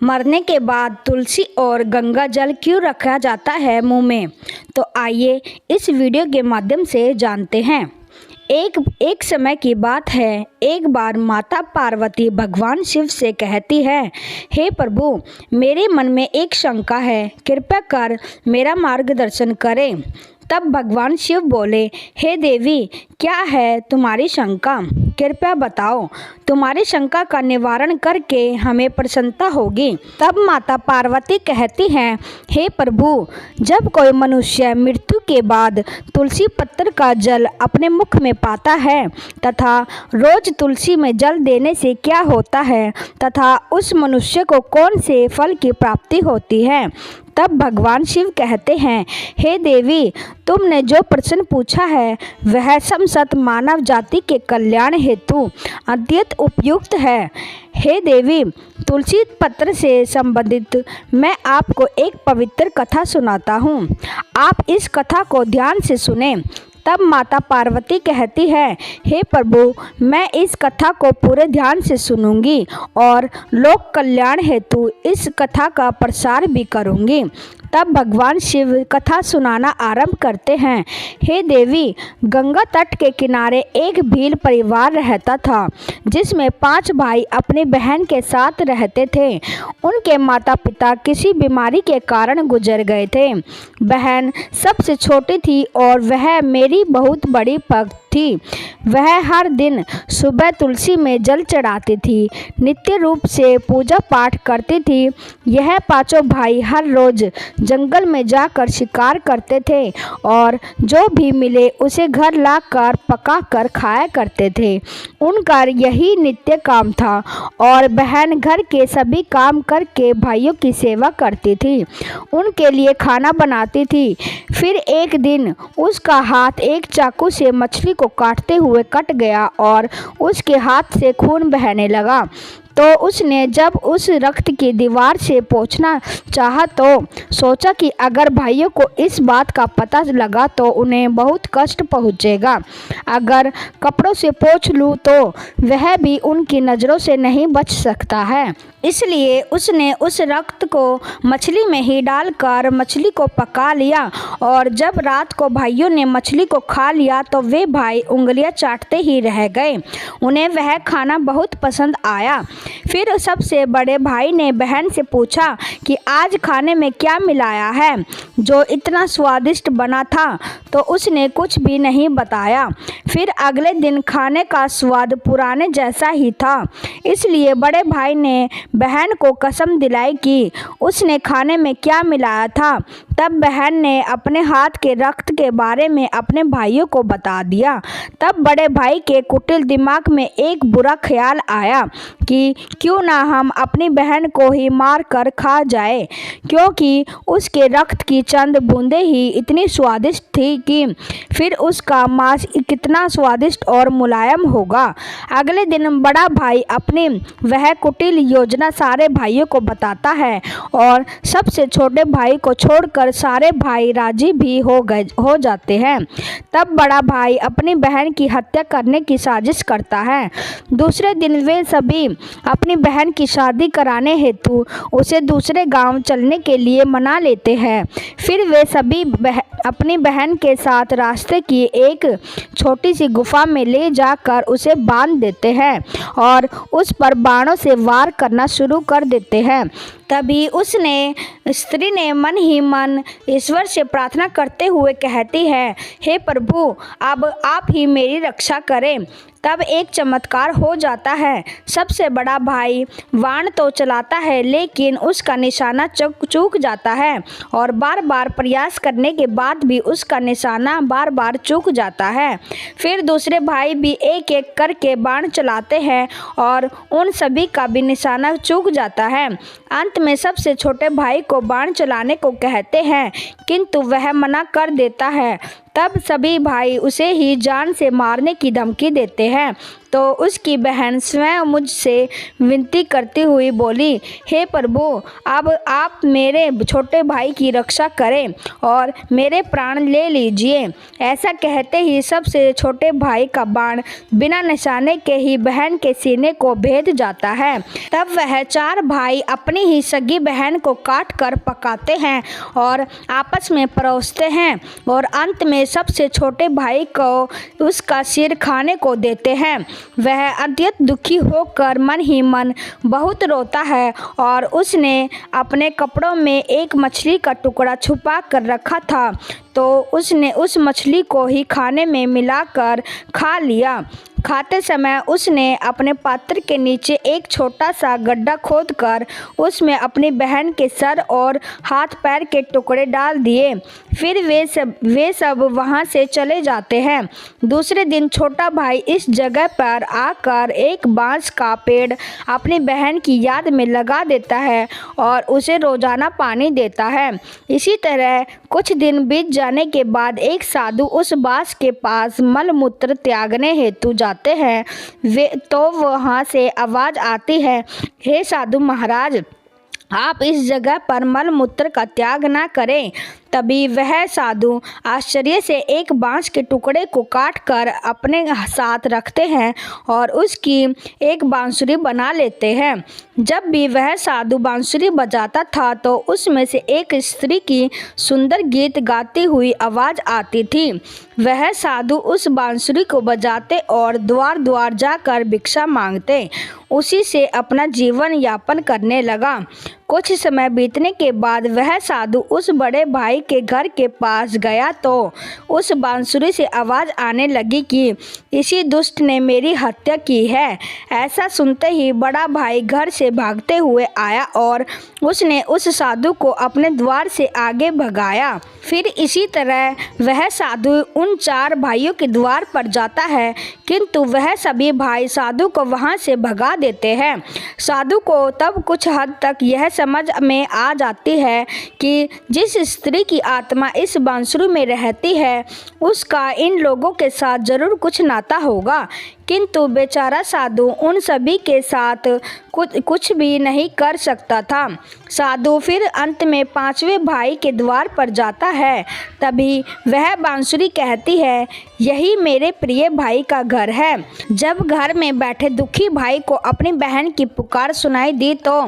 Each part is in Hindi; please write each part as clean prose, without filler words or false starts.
मरने के बाद तुलसी और गंगा जल क्यों रखा जाता है मुंह में? तो आइए इस वीडियो के माध्यम से जानते हैं। एक समय की बात है। एक बार माता पार्वती भगवान शिव से कहती है, हे प्रभु, मेरे मन में एक शंका है, कृपया कर मेरा मार्गदर्शन करें। तब भगवान शिव बोले, हे देवी, क्या है तुम्हारी शंका? कृपया बताओ, तुम्हारी शंका का निवारण करके हमें प्रसन्नता होगी। तब माता पार्वती कहती हैं, हे प्रभु, जब कोई मनुष्य मृत्यु के बाद तुलसी पत्र का जल अपने मुख में पाता है तथा रोज तुलसी में जल देने से क्या होता है तथा उस मनुष्य को कौन से फल की प्राप्ति होती है? तब भगवान शिव कहते हैं, हे देवी, तुमने जो प्रश्न पूछा है वह समस्त मानव जाति के कल्याण हेतु अत्यंत उपयुक्त है। हे देवी, तुलसी पत्र से संबंधित मैं आपको एक पवित्र कथा सुनाता हूँ। आप इस कथा को ध्यान से सुने। तब माता पार्वती कहती है, हे प्रभु, मैं इस कथा को पूरे ध्यान से सुनूंगी और लोक कल्याण हेतु इस कथा का प्रसार भी करूंगी। तब भगवान शिव कथा सुनाना आरंभ करते हैं। हे देवी, गंगा तट के किनारे एक भील परिवार रहता था जिसमें 5 भाई अपनी बहन के साथ रहते थे। उनके माता पिता किसी बीमारी के कारण गुजर गए थे। बहन सबसे छोटी थी और वह मेरी बहुत बड़ी भक्त थी। वह हर दिन सुबह तुलसी में जल चढ़ाती थी, नित्य रूप से पूजा पाठ करती थी। यह 5 भाई हर रोज जंगल में जाकर शिकार करते थे और जो भी मिले उसे घर लाकर पका कर खाया करते थे। उनका यही नित्य काम था और बहन घर के सभी काम करके भाइयों की सेवा करती थी, उनके लिए खाना बनाती थी। फिर एक दिन उसका हाथ एक चाकू से मछली को काटते हुए कट गया और उसके हाथ से खून बहने लगा। तो उसने जब उस रक्त की दीवार से पोंछना चाहा तो सोचा कि अगर भाइयों को इस बात का पता लगा तो उन्हें बहुत कष्ट पहुंचेगा। अगर कपड़ों से पोंछ लूँ तो वह भी उनकी नज़रों से नहीं बच सकता है। इसलिए उसने उस रक्त को मछली में ही डालकर मछली को पका लिया और जब रात को भाइयों ने मछली को खा लिया तो वे भाई उंगलियां चाटते ही रह गए। उन्हें वह खाना बहुत पसंद आया। फिर सबसे बड़े भाई ने बहन से पूछा कि आज खाने में क्या मिलाया है जो इतना स्वादिष्ट बना था, तो उसने कुछ भी नहीं बताया। फिर अगले दिन खाने का स्वाद पुराने जैसा ही था। इसलिए बड़े भाई ने बहन को कसम दिलाई कि उसने खाने में क्या मिलाया था। तब बहन ने अपने हाथ के रक्त के बारे में अपने भाइयों को बता दिया। तब बड़े भाई के कुटिल दिमाग में एक बुरा ख्याल आया कि क्यों ना हम अपनी बहन को ही मार कर खा जाए, क्योंकि उसके रक्त की चंद बूंदें ही इतनी स्वादिष्ट थी कि फिर उसका मांस कितना स्वादिष्ट और मुलायम होगा। अगले दिन बड़ा भाई अपनी वह कुटिल योजना सारे भाइयों को बताता है और सबसे छोटे भाई को छोड़कर सारे भाई राजी भी हो जाते हैं। तब बड़ा भाई अपनी बहन की हत्या करने की साजिश करता है। दूसरे दिन वे सभी अपनी बहन की शादी कराने हेतु उसे दूसरे गांव चलने के लिए मना लेते हैं। फिर वे सभी अपनी बहन के साथ रास्ते की एक छोटी सी गुफा में ले जाकर उसे बांध देते हैं और उस पर बाणों से वार करना शुरू कर देते हैं। तभी उसने स्त्री ने मन ही मन ईश्वर से प्रार्थना करते हुए कहती है, हे प्रभु, अब आप ही मेरी रक्षा करें। तब एक चमत्कार हो जाता है। सबसे बड़ा भाई बाण तो चलाता है लेकिन उसका निशाना चूक जाता है और बार बार प्रयास करने के बाद भी उसका निशाना बार बार चूक जाता है। फिर दूसरे भाई भी एक एक करके बाण चलाते हैं और उन सभी का भी निशाना चूक जाता है। अंत में सबसे छोटे भाई को बाण चलाने को कहते हैं किंतु वह मना कर देता है। तब सभी भाई उसे ही जान से मारने की धमकी देते हैं। तो उसकी बहन स्वयं मुझसे विनती करती हुई बोली, हे प्रभु, अब आप मेरे छोटे भाई की रक्षा करें और मेरे प्राण ले लीजिए। ऐसा कहते ही सबसे छोटे भाई का बाण बिना निशाने के ही बहन के सीने को भेद जाता है। तब वह 4 भाई अपनी ही सगी बहन को काट कर पकाते हैं और आपस में परोसते हैं और अंत में सबसे छोटे भाई को उसका सिर खाने को देते हैं। वह अत्यंत दुखी होकर मन ही मन बहुत रोता है और उसने अपने कपड़ों में एक मछली का टुकड़ा छुपा कर रखा था, तो उसने उस मछली को ही खाने में मिलाकर खा लिया। खाते समय उसने अपने पात्र के नीचे एक छोटा सा गड्ढा खोदकर उसमें अपनी बहन के सर और हाथ पैर के टुकड़े डाल दिए। फिर वे सब वहां से चले जाते हैं। दूसरे दिन छोटा भाई इस जगह पर आकर एक बांस का पेड़ अपनी बहन की याद में लगा देता है और उसे रोजाना पानी देता है। इसी तरह कुछ दिन बीत जाने के बाद एक साधु उस बांस के पास मलमूत्र त्यागने हेतु जाते हैं। वे तो वहां से आवाज आती है, हे साधु महाराज, आप इस जगह पर मलमूत्र का त्याग ना करें। तभी वह साधु आश्चर्य से एक बांस के टुकड़े को काटकर अपने साथ रखते हैं और उसकी एक बांसुरी बना लेते हैं। जब भी वह साधु बांसुरी बजाता था तो उसमें से एक स्त्री की सुंदर गीत गाती हुई आवाज़ आती थी। वह साधु उस बांसुरी को बजाते और द्वार द्वार जाकर भिक्षा मांगते, उसी से अपना जीवन यापन करने लगा। कुछ समय बीतने के बाद वह साधु उस बड़े भाई के घर के पास गया तो उस बांसुरी से आवाज़ आने लगी कि इसी दुष्ट ने मेरी हत्या की है। ऐसा सुनते ही बड़ा भाई घर से भागते हुए आया और उसने उस साधु को अपने द्वार से आगे भगाया। फिर इसी तरह वह साधु उन 4 भाइयों के द्वार पर जाता है, किंतु वह सभी भाई साधु को वहां से भगा देते हैं। साधु को तब कुछ हद तक यह समझ में आ जाती है कि जिस स्त्री की आत्मा इस बांसुरी में रहती है उसका इन लोगों के साथ जरूर कुछ नाता होगा, किंतु बेचारा साधु उन सभी के साथ कुछ भी नहीं कर सकता था। साधु फिर अंत में 5वें भाई के द्वार पर जाता है। तभी वह बांसुरी कहती है, यही मेरे प्रिय भाई का घर है। जब घर में बैठे दुखी भाई को अपनी बहन की पुकार सुनाई दी तो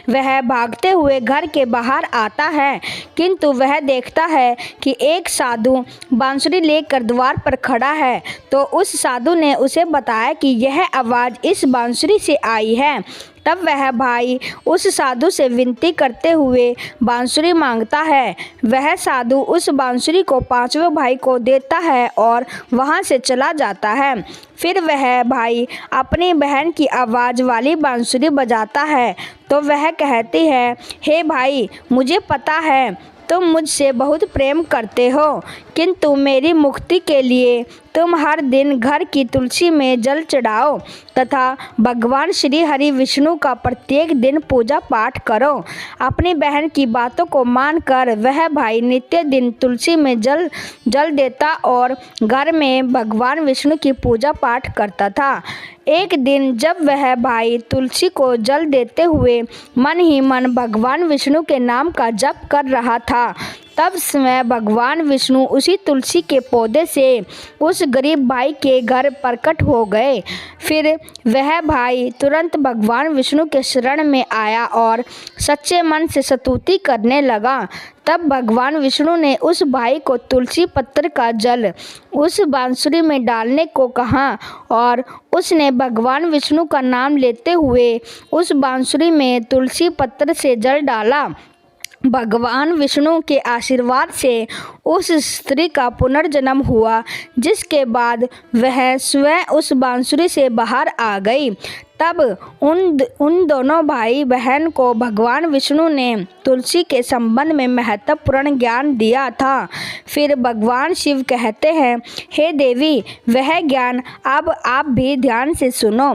वह भागते हुए घर के बाहर आता है, किंतु वह देखता है कि एक साधु बांसुरी लेकर द्वार पर खड़ा है। तो उस साधु ने उसे बताया कि यह आवाज़ इस बांसुरी से आई है। तब वह भाई उस साधु से विनती करते हुए बांसुरी मांगता है। वह साधु उस बांसुरी को 5वें भाई को देता है और वहां से चला जाता है। फिर वह भाई अपनी बहन की आवाज़ वाली बांसुरी बजाता है तो वह कहती है, हे भाई, मुझे पता है तुम मुझसे बहुत प्रेम करते हो, किंतु मेरी मुक्ति के लिए तुम हर दिन घर की तुलसी में जल चढ़ाओ तथा भगवान श्री हरि विष्णु का प्रत्येक दिन पूजा पाठ करो। अपनी बहन की बातों को मानकर वह भाई नित्य दिन तुलसी में जल देता और घर में भगवान विष्णु की पूजा पाठ करता था। एक दिन जब वह भाई तुलसी को जल देते हुए मन ही मन भगवान विष्णु के नाम का जप कर रहा था, तब स्वयं भगवान विष्णु उसी तुलसी के पौधे से उस गरीब भाई के घर प्रकट हो गए। फिर वह भाई तुरंत भगवान विष्णु के शरण में आया और सच्चे मन से स्तुति करने लगा। तब भगवान विष्णु ने उस भाई को तुलसी पत्र का जल उस बांसुरी में डालने को कहा और उसने भगवान विष्णु का नाम लेते हुए उस बांसुरी में तुलसी पत्र से जल डाला। भगवान विष्णु के आशीर्वाद से उस स्त्री का पुनर्जन्म हुआ, जिसके बाद वह स्वयं उस बांसुरी से बाहर आ गई। तब उन दोनों भाई बहन को भगवान विष्णु ने तुलसी के संबंध में महत्वपूर्ण ज्ञान दिया था। फिर भगवान शिव कहते हैं, हे देवी, वह ज्ञान अब आप भी ध्यान से सुनो।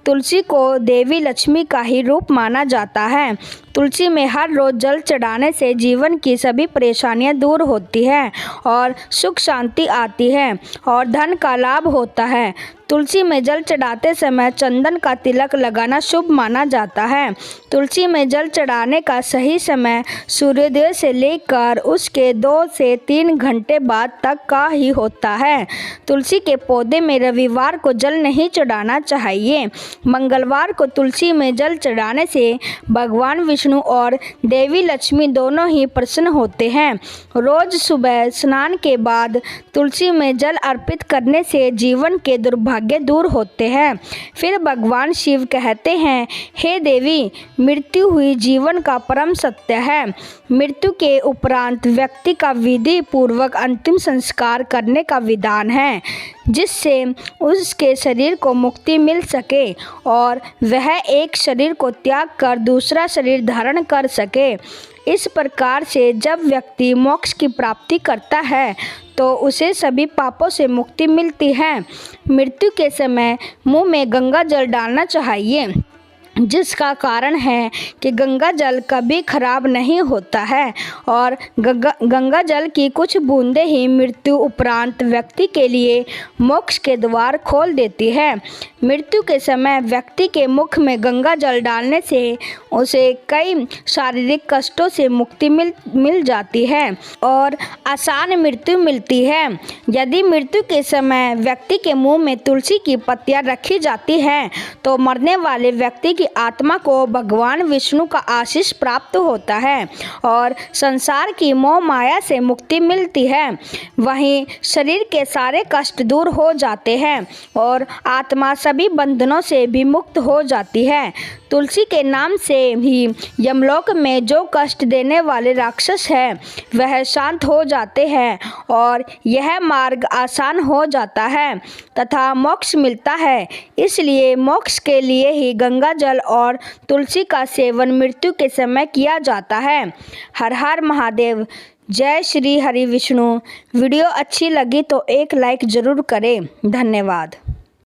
तुलसी को देवी लक्ष्मी का ही रूप माना जाता है। तुलसी में हर रोज जल चढ़ाने से जीवन की सभी परेशानियां दूर होती हैं और सुख शांति आती है और धन का लाभ होता है। तुलसी में जल चढ़ाते समय चंदन का तिलक लगाना शुभ माना जाता है। तुलसी में जल चढ़ाने का सही समय सूर्योदय से लेकर उसके 2 से 3 घंटे बाद तक का ही होता है। तुलसी के पौधे में रविवार को जल नहीं चढ़ाना चाहिए। मंगलवार को तुलसी में जल चढ़ाने से भगवान विष्णु और देवी लक्ष्मी दोनों ही प्रसन्न होते हैं। रोज सुबह स्नान के बाद तुलसी में जल अर्पित करने से जीवन के दुर्भाग्य दूर होते हैं। फिर भगवान शिव कहते हैं, हे देवी, मृत्यु हुई जीवन का परम सत्य है। मृत्यु के उपरांत व्यक्ति का विधि पूर्वक अंतिम संस्कार करने का विधान है, जिससे उसके शरीर को मुक्ति मिल सके और वह एक शरीर को त्याग कर दूसरा शरीर धारण कर सके। इस प्रकार से जब व्यक्ति मोक्ष की प्राप्ति करता है तो उसे सभी पापों से मुक्ति मिलती है। मृत्यु के समय मुंह में गंगा जल डालना चाहिए, जिसका कारण है कि गंगा जल कभी खराब नहीं होता है और गंगा जल की कुछ बूंदें ही मृत्यु उपरांत व्यक्ति के लिए मोक्ष के द्वार खोल देती है। मृत्यु के समय व्यक्ति के मुख में गंगा जल डालने से उसे कई शारीरिक कष्टों से मुक्ति मिल जाती है और आसान मृत्यु मिलती है। यदि मृत्यु के समय व्यक्ति के मुंह में तुलसी की पत्तियां रखी जाती हैं तो मरने वाले व्यक्ति की आत्मा को भगवान विष्णु का आशीष प्राप्त होता है और संसार की मोह माया से मुक्ति मिलती है। वहीं शरीर के सारे कष्ट दूर हो जाते हैं और आत्मा सभी बंधनों से भी मुक्त हो जाती है। तुलसी के नाम से ही यमलोक में जो कष्ट देने वाले राक्षस हैं वह शांत हो जाते हैं और यह मार्ग आसान हो जाता है तथा मोक्ष मिलता है। इसलिए मोक्ष के लिए ही गंगा जल और तुलसी का सेवन मृत्यु के समय किया जाता है। हर हर महादेव। जय श्री हरि विष्णु। वीडियो अच्छी लगी तो एक लाइक ज़रूर करें। धन्यवाद।